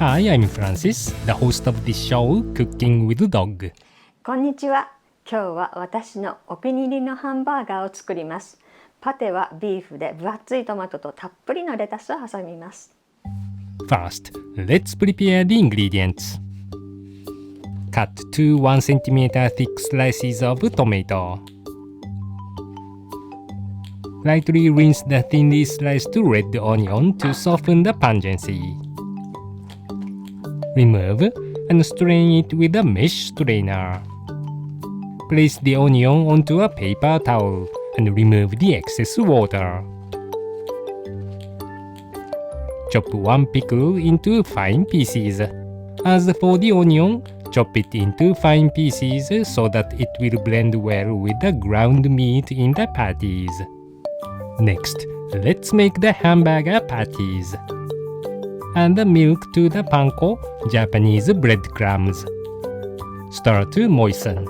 Hi, I'm Francis, the host of this show, Cooking with Dog. こんにちは。今日は私のお気に入りのハンバーガーを作ります。パテはビーフで分厚いトマトとたっぷりのレタスを挟みます。First, let's prepare the ingredients. Cut 2 1 cm thick slices of tomato. Lightly rinse the thinly sliced red onion to soften the pungency. Remove and strain it with a mesh strainer. Place the onion onto a paper towel and remove the excess water. Chop one pickle into fine pieces. As for the onion, chop it into fine pieces so that it will blend well with the ground meat in the patties. Next, let's make the hamburger patties. Add the milk to the panko, Japanese breadcrumbs. Stir to moisten.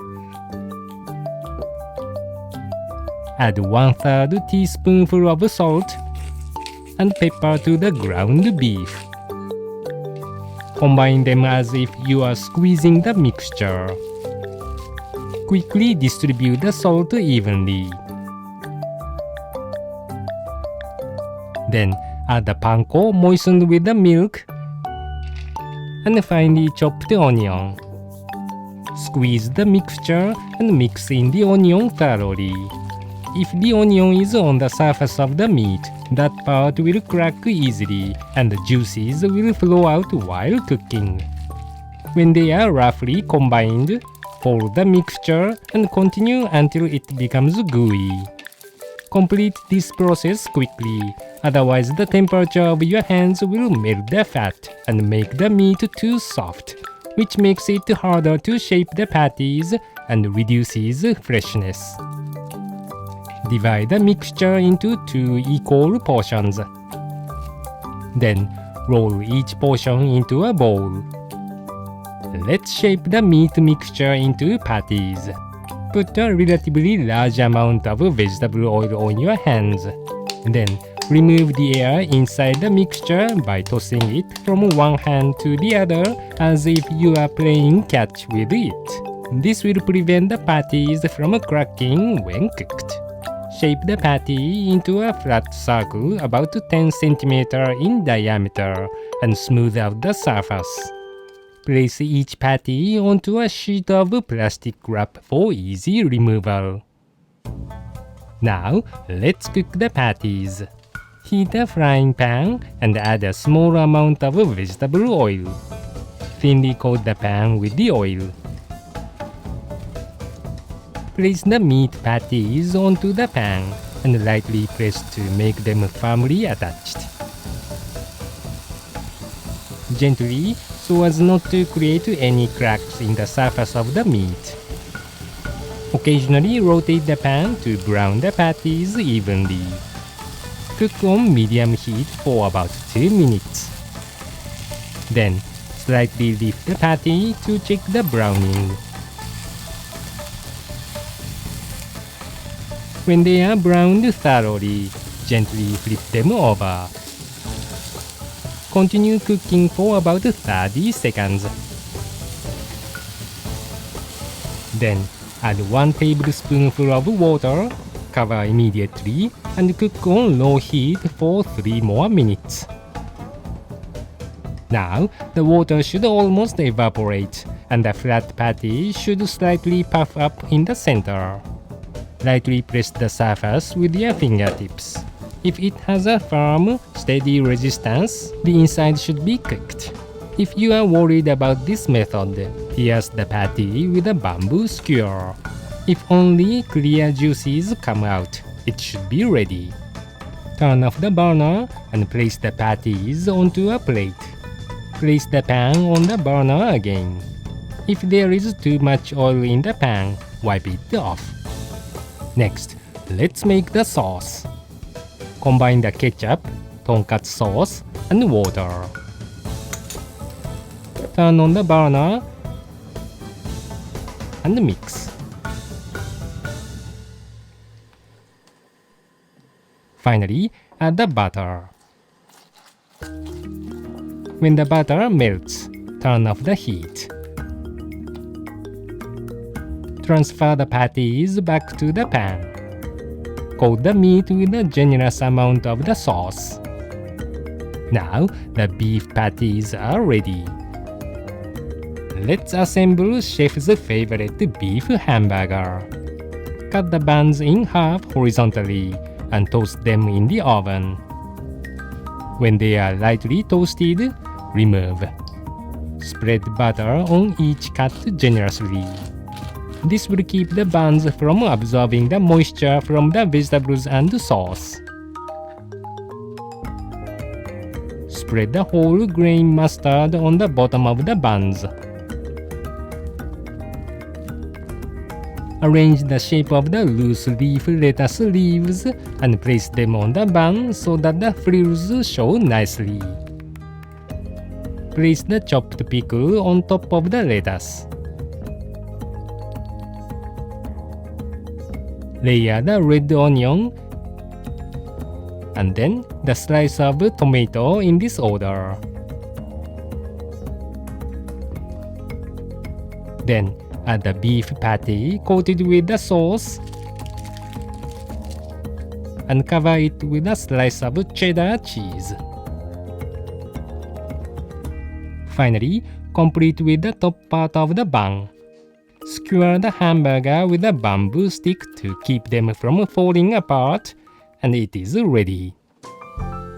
Add 1/3 teaspoonful of salt and pepper to the ground beef. Combine them as if you are squeezing the mixture. Quickly distribute the salt evenly. Then add the panko moistened with the milk and finely chopped onion. Squeeze the mixture and mix in the onion thoroughly. If the onion is on the surface of the meat, that part will crack easily and the juices will flow out while cooking. When they are roughly combined, pour the mixture and continue until it becomes gooey. Complete this process quickly, otherwise the temperature of your hands will melt the fat and make the meat too soft, which makes it harder to shape the patties and reduces freshness. Divide the mixture into 2 equal portions. Then roll each portion into a bowl. Let's shape the meat mixture into patties. Put a relatively large amount of vegetable oil on your hands. Then remove the air inside the mixture by tossing it from one hand to the other as if you are playing catch with it. This will prevent the patties from cracking when cooked. Shape the patty into a flat circle about 10 cm in diameter and smooth out the surface. Place each patty onto a sheet of plastic wrap for easy removal. Now, let's cook the patties. Heat a frying pan and add a small amount of vegetable oil. Thinly coat the pan with the oil. Place the meat patties onto the pan and lightly press to make them firmly attached. Gently, so as not to create any cracks in the surface of the meat. Occasionally rotate the pan to brown the patties evenly. Cook on medium heat for about 2 minutes. Then, slightly lift the patty to check the browning. When they are browned thoroughly, gently flip them over. Continue cooking for about 30 seconds. Then, add 1 tablespoonful of water, cover immediately, and cook on low heat for 3 more minutes. Now, the water should almost evaporate, and the flat patty should slightly puff up in the center. Lightly press the surface with your fingertips. If it has a firm, steady resistance, the inside should be cooked. If you are worried about this method, pierce the patty with a bamboo skewer. If only clear juices come out, it should be ready. Turn off the burner and place the patties onto a plate. Place the pan on the burner again. If there is too much oil in the pan, wipe it off. Next, let's make the sauce. Combine the ketchup, Tonkatsu sauce, and water. Turn on the burner and mix. Finally, add the butter. When the butter melts, turn off the heat. Transfer the patties back to the pan. Coat the meat with a generous amount of the sauce. Now the beef patties are ready. Let's assemble chef's favorite beef hamburger. Cut the buns in half horizontally and toast them in the oven. When they are lightly toasted, remove. Spread butter on each cut generously. This will keep the buns from absorbing the moisture from the vegetables and sauce. Spread the whole grain mustard on the bottom of the buns. Arrange the shape of the loose leaf lettuce leaves and place them on the bun so that the frills show nicely. Place the chopped pickle on top of the lettuce. Layer the red onion and then the slice of tomato in this order. Then add the beef patty coated with the sauce and cover it with a slice of cheddar cheese. Finally, complete with the top part of the bun. Skewer the hamburger with a bamboo stick to keep them from falling apart, and it is ready.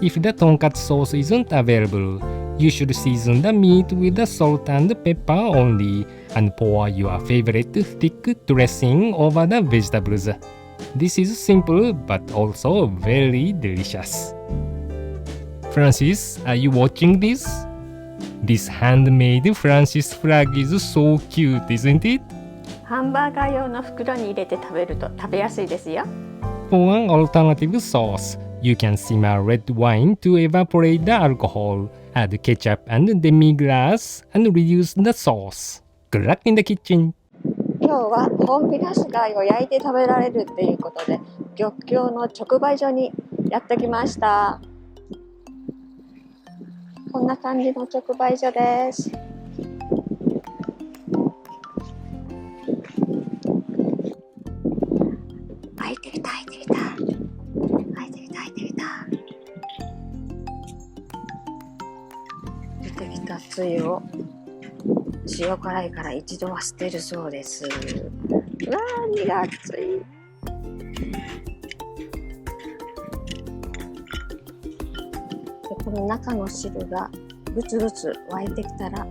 If the tonkatsu sauce isn't available, you should season the meat with the salt and pepper only and pour your favorite thick dressing over the vegetables. This is simple but also very delicious. Francis, are you watching this? This handmade Francis flag is so cute, isn't it? ハンバーガー用の袋に入れて食べると食べやすいですよ。For an alternative sauce, you can simmer red wine to evaporate the alcohol, add ketchup and demi-glace, and reduce the sauce. Good luck in the kitchen! 今日はホンビラス貝を焼いて食べられるっていうことで、漁協の直売所にやってきました。こんな感じの直売所です。開いてきた開いてきた開いてきた開いてきた。出てきたつゆを塩辛いから一度は捨てるそうです。うわー、身が熱い。でこの中の汁がぐつぐつ沸いてきたら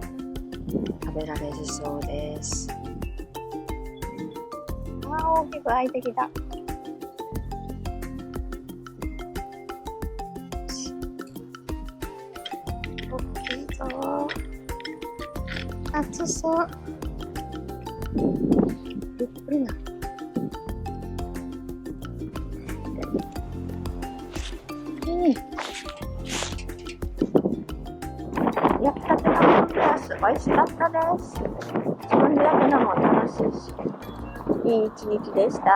食べられるそうです。大きく開いてきた。大きいぞ。熱そう。ゆっくりな。焼きたてのハンバース美味しかったです。自分で焼くのも楽しいし、いい一日でした。